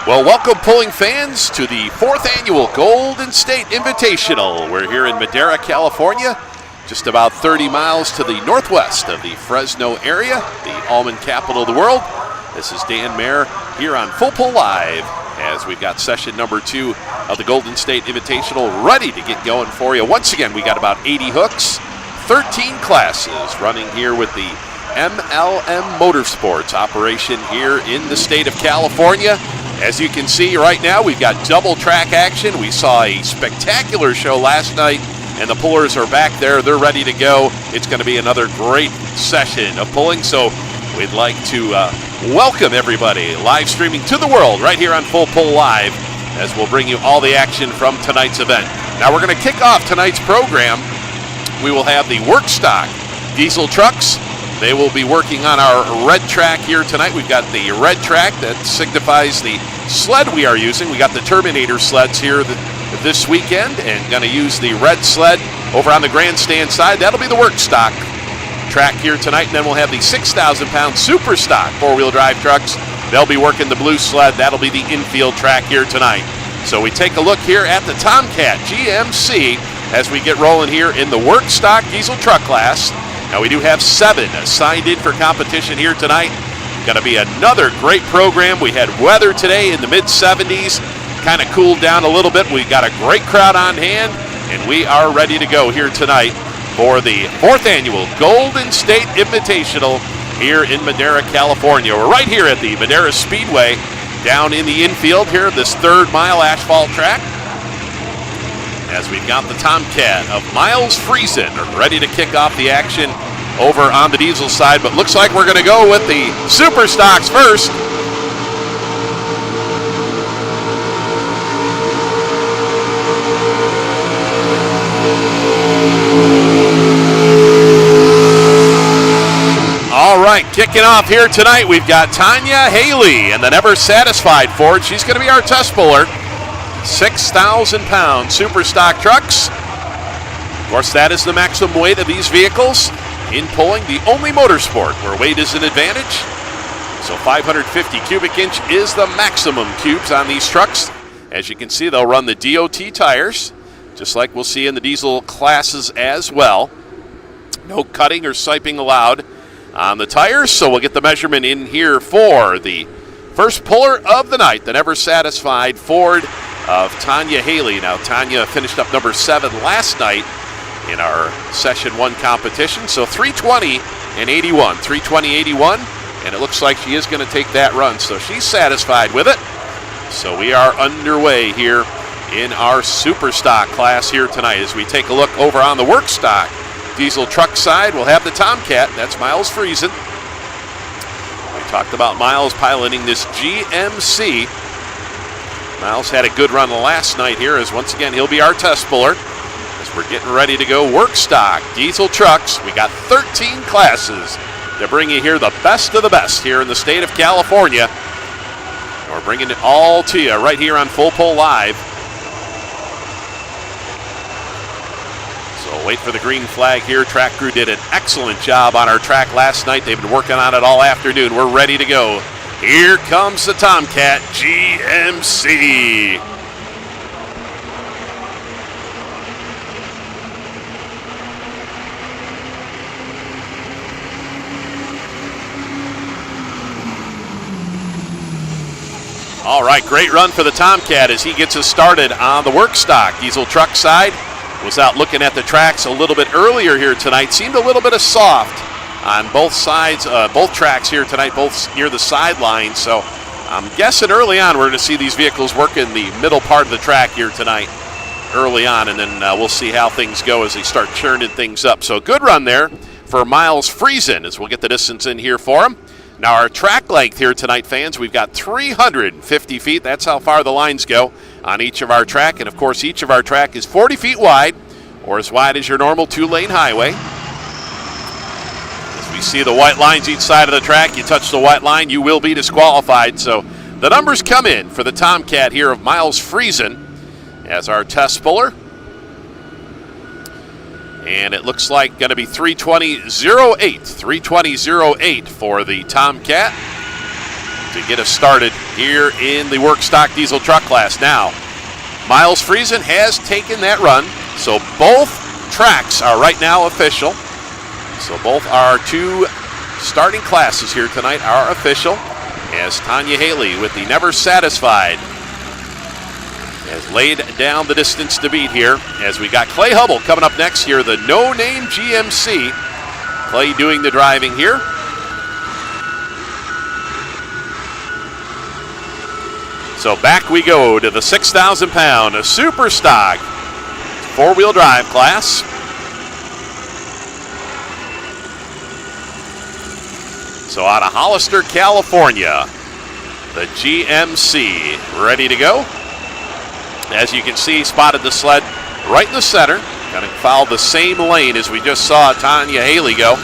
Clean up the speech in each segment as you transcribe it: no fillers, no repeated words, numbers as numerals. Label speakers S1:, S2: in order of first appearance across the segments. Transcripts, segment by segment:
S1: Well, welcome pulling fans to the 4th annual Golden State Invitational. We're here in Madera, California, just about 30 miles to the northwest of the Fresno area, the almond capital of the world. This is Dan Mayer here on Full Pull Live as we've got session number 2 of the Golden State Invitational ready to get going for you. Once again, we got about 80 hooks, 13 classes running here with the MLM Motorsports operation here in the state of California. As you can see right now, we've got double track action. We saw a spectacular show last night, and the pullers are back there. They're ready to go. It's going to be another great session of pulling, so we'd like to welcome everybody live streaming to the world right here on Full Pull Live as we'll bring you all the action from tonight's event. Now we're going to kick off tonight's program. We will have the work stock diesel trucks. They will be working on our red track here tonight. We've got the red track that signifies the sled we are using. We got the Terminator sleds here this weekend and going to use the red sled over on the grandstand side. That'll be the work stock track here tonight. And then we'll have the 6,000-pound super stock four-wheel drive trucks. They'll be working the blue sled. That'll be the infield track here tonight. So we take a look here at the Tomcat GMC as we get rolling here in the work stock diesel truck class. Now we do have 7 signed in for competition here tonight. Going to be another great program. We had weather today in the mid-70s, kind of cooled down a little bit. We've got a great crowd on hand, and we are ready to go here tonight for the 4th annual Golden State Invitational here in Madera, California. We're right here at the Madera Speedway down in the infield here, this 3rd mile asphalt track. As we've got the Tomcat of Miles Friesen ready to kick off the action over on the diesel side, but looks like we're going to go with the super stocks first. All right, kicking off here tonight, we've got Tanya Haley and the Never Satisfied Ford. She's going to be our test puller. 6,000-pound super stock trucks. Of course, that is the maximum weight of these vehicles in pulling, the only motorsport where weight is an advantage. So 550 cubic inch is the maximum cubes on these trucks. As you can see, they'll run the DOT tires, just like we'll see in the diesel classes as well. No cutting or siping allowed on the tires, so we'll get the measurement in here for the first puller of the night, the Never Satisfied Ford of Tanya Haley. Now, Tanya finished up number 7 last night in our Session 1 competition. So 320 and 81, 320.81, and it looks like she is going to take that run. So she's satisfied with it. So we are underway here in our super stock class here tonight. As we take a look over on the work stock diesel truck side, we'll have the Tomcat. That's Miles Friesen. We talked about Miles piloting this GMC. Miles had a good run last night here, as once again he'll be our test puller as we're getting ready to go work stock diesel trucks. We got 13 classes to bring you here, the best of the best here in the state of California. And we're bringing it all to you right here on Full Pull Live. So wait for the green flag here. Track crew did an excellent job on our track last night. They've been working on it all afternoon. We're ready to go. Here comes the Tomcat GMC. All right, great run for the Tomcat as he gets us started on the work stock diesel truck side. Was out looking at the tracks a little bit earlier here tonight. Seemed a little bit of soft on both sides, both tracks here tonight, both near the sideline. So I'm guessing early on we're going to see these vehicles work in the middle part of the track here tonight early on, and then we'll see how things go as they start churning things up. So good run there for Miles Friesen as we'll get the distance in here for him. Now our track length here tonight, fans, we've got 350 feet. That's how far the lines go on each of our track. And, of course, each of our track is 40 feet wide or as wide as your normal 2-lane highway. You see the white lines each side of the track. You touch the white line, you will be disqualified. So the numbers come in for the Tomcat here of Miles Friesen as our test puller. And it looks like going to be 320.08. 320.08 for the Tomcat. to get us started here in the work stock diesel truck class. Now, Miles Friesen has taken that run, so both tracks are right now official. So both our two starting classes here tonight are official, as Tanya Haley with the Never Satisfied has laid down the distance to beat here, as we got Clay Hubble coming up next here, the No Name GMC. Clay doing the driving here. So back we go to the 6,000-pound super stock four-wheel drive class. So out of Hollister, California, the GMC ready to go. As you can see, spotted the sled right in the center. Going to follow the same lane as we just saw Tanya Haley go.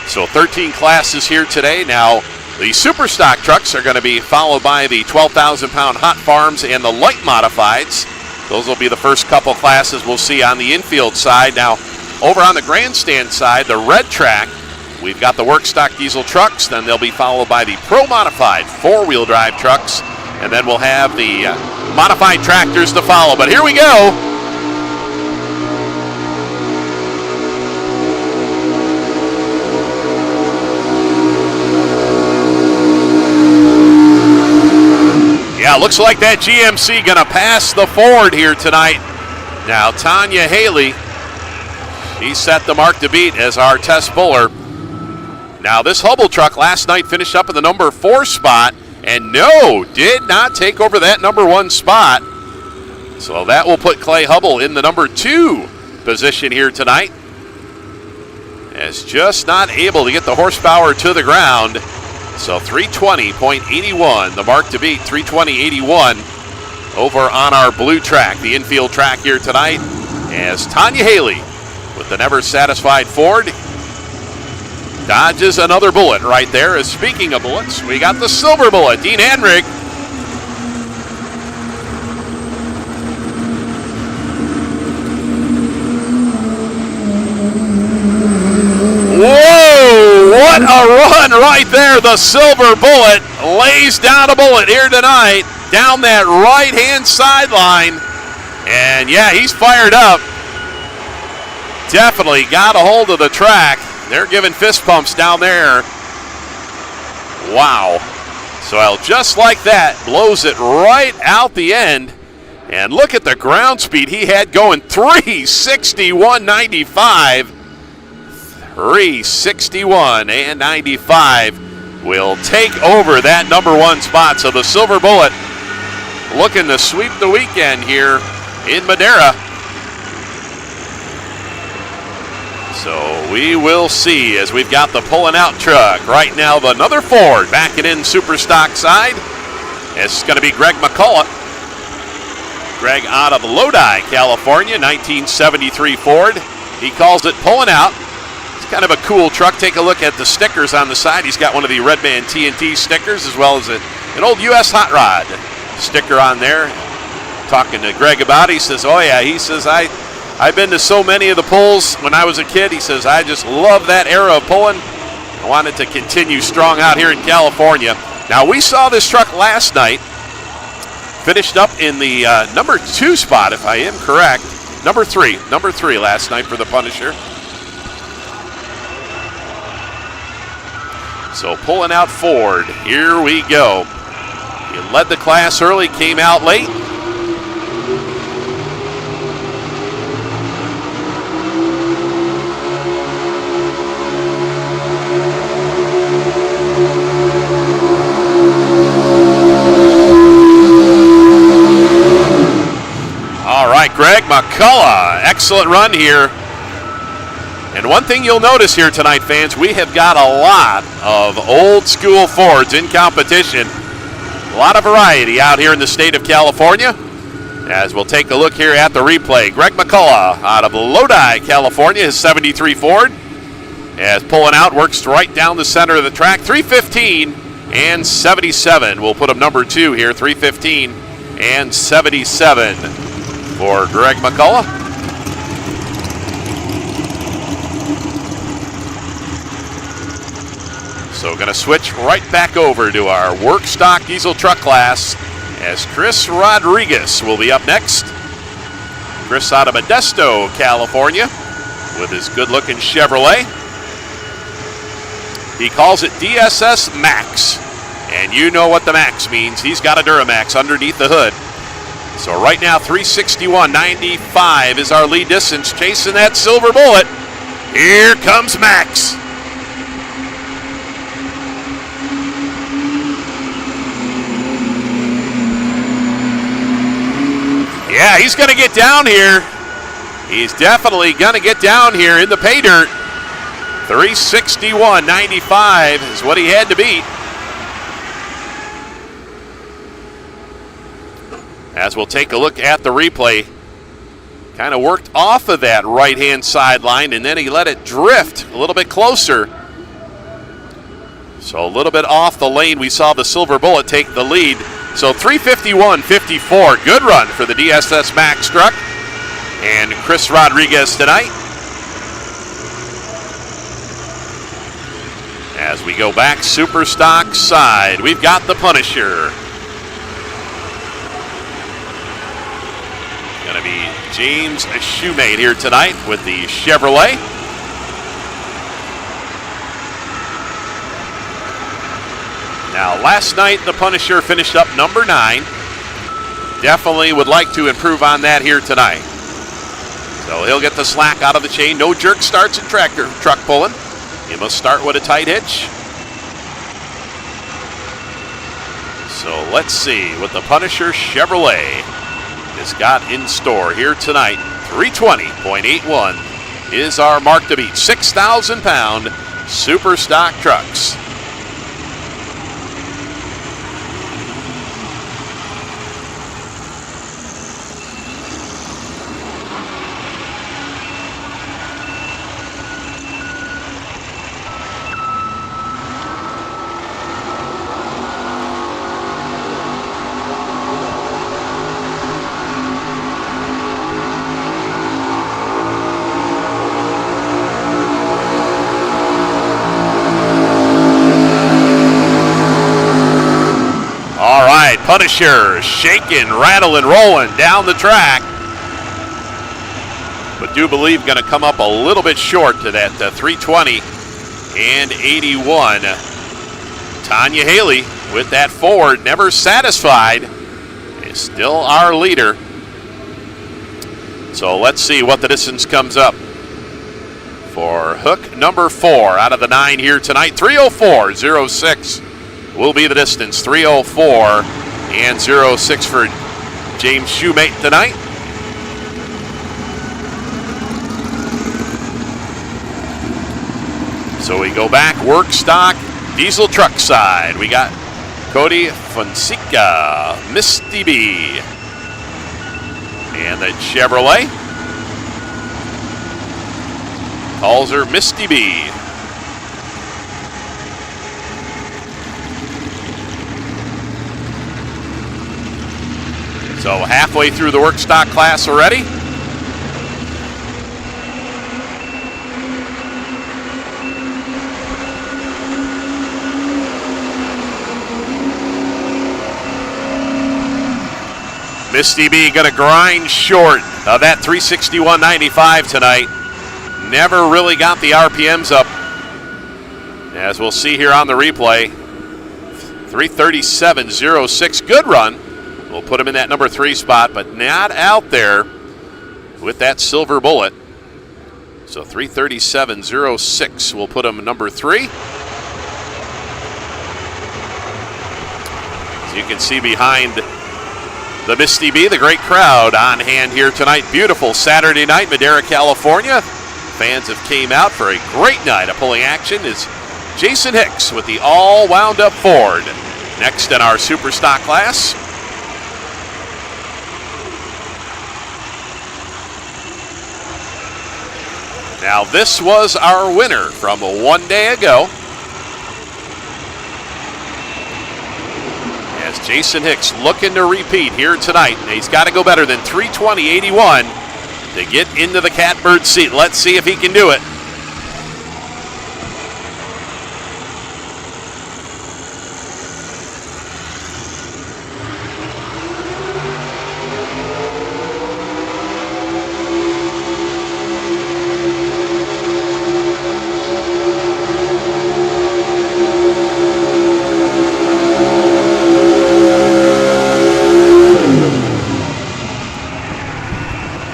S1: So 13 classes here today. Now, the super stock trucks are going to be followed by the 12,000-pound hot farms and the light modifieds. Those will be the first couple classes we'll see on the infield side. Now, over on the grandstand side, the red track, we've got the work stock diesel trucks. Then they'll be followed by the pro modified four-wheel drive trucks. And then we'll have the modified tractors to follow. But here we go. Yeah, looks like that GMC going to pass the Ford here tonight. Now, Tanya Haley, she set the mark to beat as our test puller. Now, this Hubble truck last night finished up in the number 4 spot, and no, did not take over that number 1 spot. So that will put Clay Hubble in the number 2 position here tonight, as just not able to get the horsepower to the ground. So 320.81, the mark to beat, 320.81 over on our blue track, the infield track here tonight, as Tanya Haley with the Never Satisfied Ford dodges another bullet right there. As speaking of bullets, we got the silver bullet, Dean Henrik. Whoa, what a run right there. The silver bullet lays down a bullet here tonight down that right-hand sideline. And yeah, he's fired up. Definitely got a hold of the track. They're giving fist pumps down there. Wow. So just like that, blows it right out the end. And look at the ground speed he had going, 361.95. 361 and 95 will take over that number 1 spot. So the silver bullet looking to sweep the weekend here in Madera. So we will see as we've got the pulling out truck. Right now, another Ford backing in super stock side. It's going to be Greg McCullough. Greg out of Lodi, California, 1973 Ford. He calls it pulling out. Kind of a cool truck. Take a look at the stickers on the side. He's got one of the Redman TNT stickers as well as an old U.S. Hot Rod sticker on there. Talking to Greg about it, he says, oh yeah, he says, I've been to so many of the pulls when I was a kid. He says, I just love that era of pulling. I wanted to continue strong out here in California. Now, we saw this truck last night. Finished up in the number 2 spot, if I am correct. Number 3 last night for the Punisher. So pulling out Ford, here we go. He led the class early, came out late. All right, Greg McCullough, excellent run here. And one thing you'll notice here tonight, fans, we have got a lot of old school Fords in competition. A lot of variety out here in the state of California. As we'll take a look here at the replay. Greg McCullough out of Lodi, California, his 73 Ford. As pulling out, works right down the center of the track. 315 and 77. We'll put him number 2 here, 315 and 77 for Greg McCullough. So going to switch right back over to our work stock diesel truck class as Chris Rodriguez will be up next. Chris out of Modesto, California with his good-looking Chevrolet. He calls it DSS Max, and you know what the Max means. He's got a Duramax underneath the hood. So right now, 361.95 is our lead distance, chasing that silver bullet. Here comes Max. Yeah, he's going to get down here. He's definitely going to get down here in the pay dirt. 361.95 is what he had to beat. As we'll take a look at the replay, kind of worked off of that right-hand sideline, and then he let it drift a little bit closer. So a little bit off the lane, we saw the silver bullet take the lead. So 351.54, good run for the DSS Max truck and Chris Rodriguez tonight. As we go back super stock side, we've got the Punisher. Going to be James Shoemate here tonight with the Chevrolet. Now, last night, the Punisher finished up number 9. Definitely would like to improve on that here tonight. So he'll get the slack out of the chain. No jerk starts in truck pulling. He must start with a tight hitch. So let's see what the Punisher Chevrolet has got in store here tonight. 320.81 is our mark to beat. 6,000-pound super stock trucks. Punisher shaking, rattling, rolling down the track. But do believe going to come up a little bit short to that 320 and 81. Tanya Haley with that Ford, never satisfied, is still our leader. So let's see what the distance comes up for hook number 4 out of the 9 here tonight. 304.06 will be the distance. 304 and 06 for James Shoemate tonight. So we go back work stock diesel truck side. We got Cody Fonseca, Misty B, and the Chevrolet calls her Misty B. So halfway through the work stock class already. Misty B going to grind short of that 361.95 tonight. Never really got the RPMs up. As we'll see here on the replay, 337.06, good run. We'll put him in that number 3 spot, but not out there with that silver bullet. So 337.06 will put him number 3. As you can see behind the Misty B, the great crowd on hand here tonight. Beautiful Saturday night, Madera, California. Fans have came out for a great night of pulling action. Is Jason Hicks with the all wound up Ford. Next in our super stock class. Now this was our winner from one day ago. As Jason Hicks looking to repeat here tonight. He's got to go better than 3:20.81 to get into the catbird seat. Let's see if he can do it.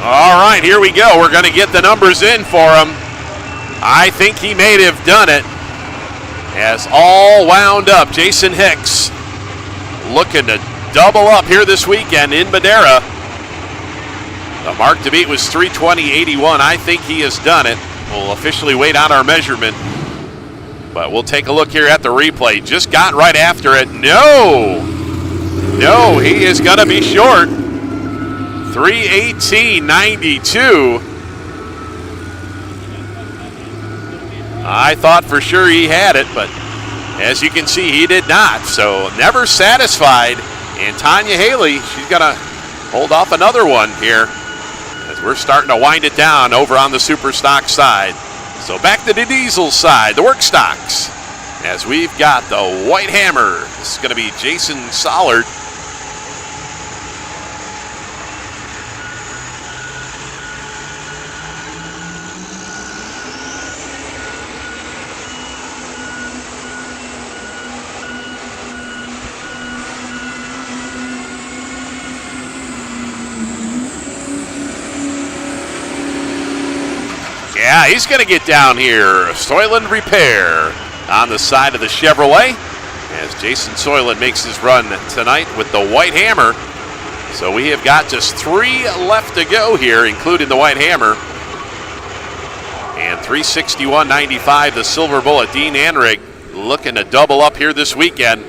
S1: All right, here we go. We're going to get the numbers in for him. I think he may have done it. As all wound up, Jason Hicks looking to double up here this weekend in Madera. The mark to beat was 3:20.81. I think he has done it. We'll officially wait on our measurement, but we'll take a look here at the replay. Just got right after it. No, he is going to be short. 3:18.92. I thought for sure he had it, but as you can see, he did not. So never satisfied. And Tanya Haley, she's going to hold off another one here as we're starting to wind it down over on the super stock side. So back to the diesel side, the work stocks, as we've got the White Hammer. This is going to be Jason Sollard. Yeah, he's going to get down here. Soyland Repair on the side of the Chevrolet as Jason Soyland makes his run tonight with the White Hammer. So we have got just 3 left to go here, including the White Hammer. And 361.95, the Silver Bullet. Dean Anrig looking to double up here this weekend.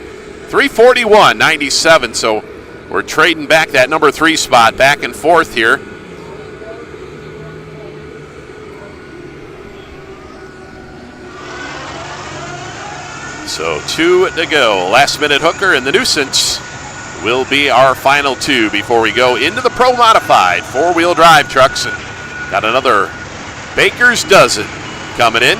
S1: 341.97, so we're trading back that number 3 spot back and forth here. So 2 to go. Last minute hooker and the nuisance will be our final 2 before we go into the Pro Modified 4-wheel drive trucks. And got another Baker's Dozen coming in.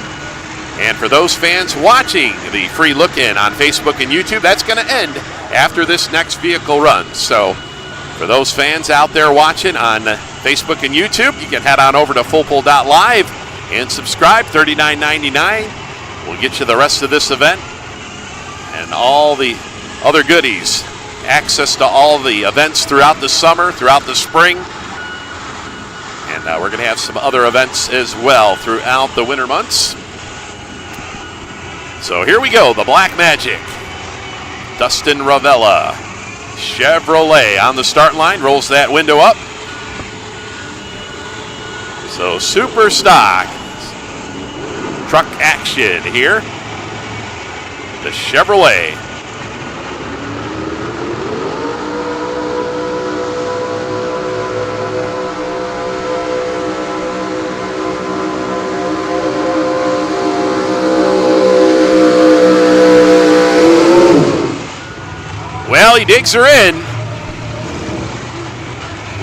S1: And for those fans watching the free look-in on Facebook and YouTube, that's going to end after this next vehicle run. So for those fans out there watching on Facebook and YouTube, you can head on over to fullpull.live and subscribe, $39.99. We'll get you the rest of this event and all the other goodies. Access to all the events throughout the summer, throughout the spring. And we're going to have some other events as well throughout the winter months. So here we go, the Black Magic. Dustin Ravella. Chevrolet on the start line, rolls that window up. So super stock truck action here. The Chevrolet. Well, he digs her in.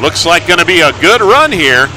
S1: Looks like going to be a good run here.